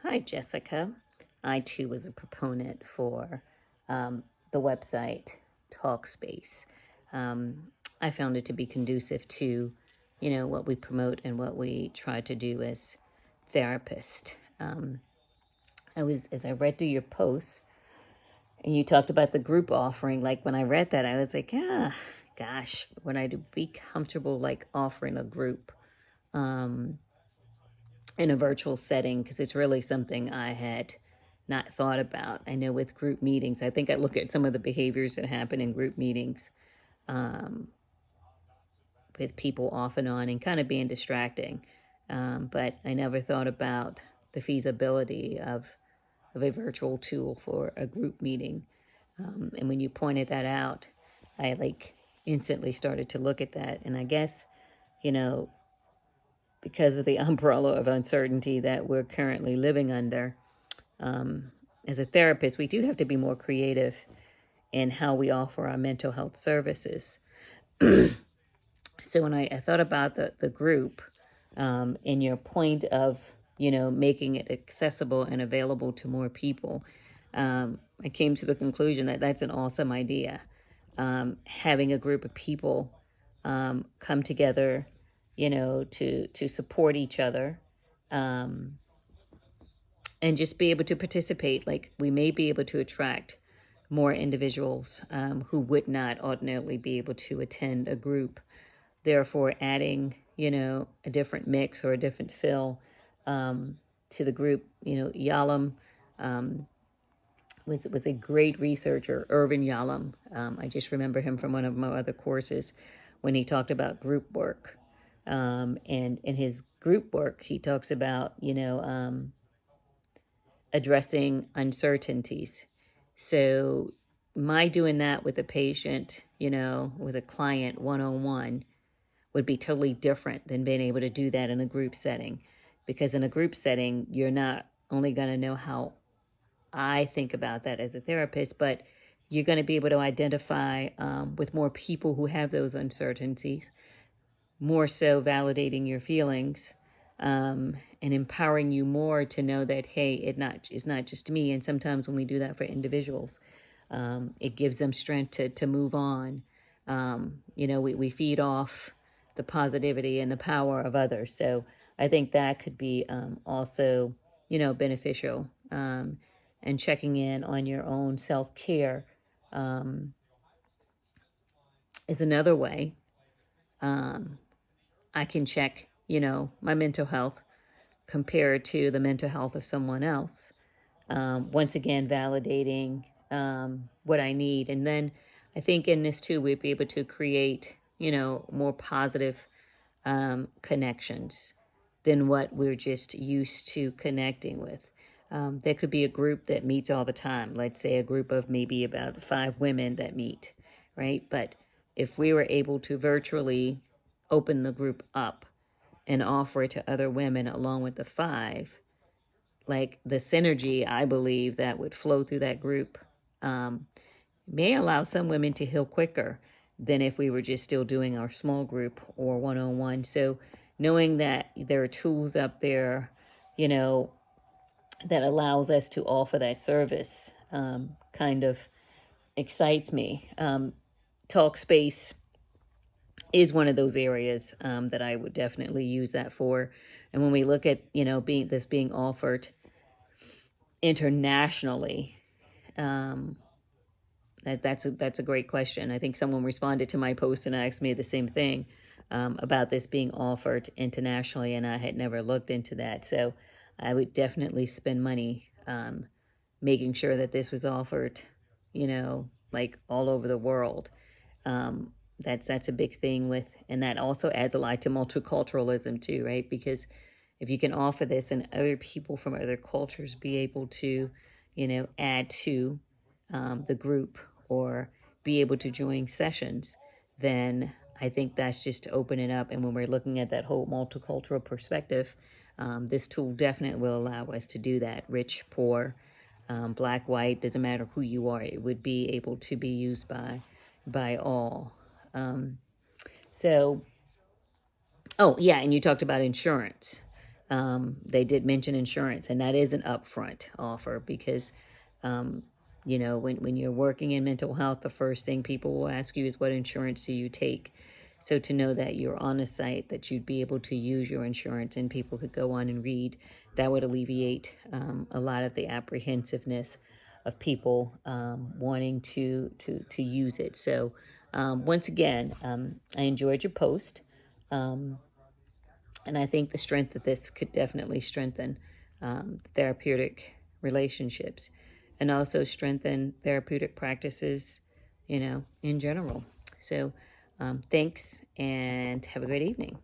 Hi, Jessica. I too was a proponent for the website Talkspace. I found it to be conducive to, what we promote and what we try to do as therapists. As I read through your posts, and you talked about the group offering. Like when I read that, I was like, gosh, would I be comfortable like offering a group in a virtual setting? Because it's really something I had not thought about. I know with group meetings, I think I look at some of the behaviors that happen in group meetings with people off and on and kind of being distracting. But I never thought about the feasibility of a virtual tool for a group meeting. And when you pointed that out, I like instantly started to look at that. And I guess, you know, because of the umbrella of uncertainty that we're currently living under, as a therapist, we do have to be more creative in how we offer our mental health services. So when I thought about the group and your point of, making it accessible and available to more people, I came to the conclusion that that's an awesome idea. Having a group of people come together, to support each other, and just be able to participate. Like we may be able to attract more individuals who would not ordinarily be able to attend a group. Therefore, adding, a different mix or a different fill to the group. Yalom was a great researcher, Irvin Yalom. I just remember him from one of my other courses when he talked about group work. And in his group work, he talks about, addressing uncertainties. So my doing that with a patient, with a client one-on-one would be totally different than being able to do that in a group setting. Because in a group setting, you're not only going to know how I think about that as a therapist, but you're going to be able to identify with more people who have those uncertainties, more so validating your feelings and empowering you more to know that, hey, it's not just me. And sometimes when we do that for individuals, it gives them strength to move on. We feed off the positivity and the power of others. So I think that could be also, beneficial. And checking in on your own self-care is another way I can check, my mental health compared to the mental health of someone else. Once again, validating what I need. And then I think in this too, we'd be able to create, more positive connections than what we're just used to connecting with. There could be a group that meets all the time. Let's say a group of maybe about 5 women that meet, right? But if we were able to virtually open the group up and offer it to other women along with the 5, like the synergy, I believe, that would flow through that group may allow some women to heal quicker than if we were just still doing our small group or one-on-one. So knowing that there are tools up there, that allows us to offer that service kind of excites me. Talkspace is one of those areas that I would definitely use that for. And when we look at, being offered internationally, that's a great question. I think someone responded to my post and asked me the same thing about this being offered internationally, and I had never looked into that. So I would definitely spend money making sure that this was offered, like all over the world. That's a big thing and that also adds a lot to multiculturalism too, right? Because if you can offer this and other people from other cultures be able to, add to the group or be able to join sessions, then I think that's just to open it up. And when we're looking at that whole multicultural perspective, this tool definitely will allow us to do that. Rich, poor, black, white, doesn't matter who you are. It would be able to be used by all. So, oh yeah, and you talked about insurance. They did mention insurance, and that is an upfront offer because, when you're working in mental health, the first thing people will ask you is what insurance do you take? So to know that you're on a site that you'd be able to use your insurance and people could go on and read, that would alleviate a lot of the apprehensiveness of people wanting to use it. So once again, I enjoyed your post. And I think the strength of this could definitely strengthen therapeutic relationships and also strengthen therapeutic practices, in general. So thanks and have a great evening.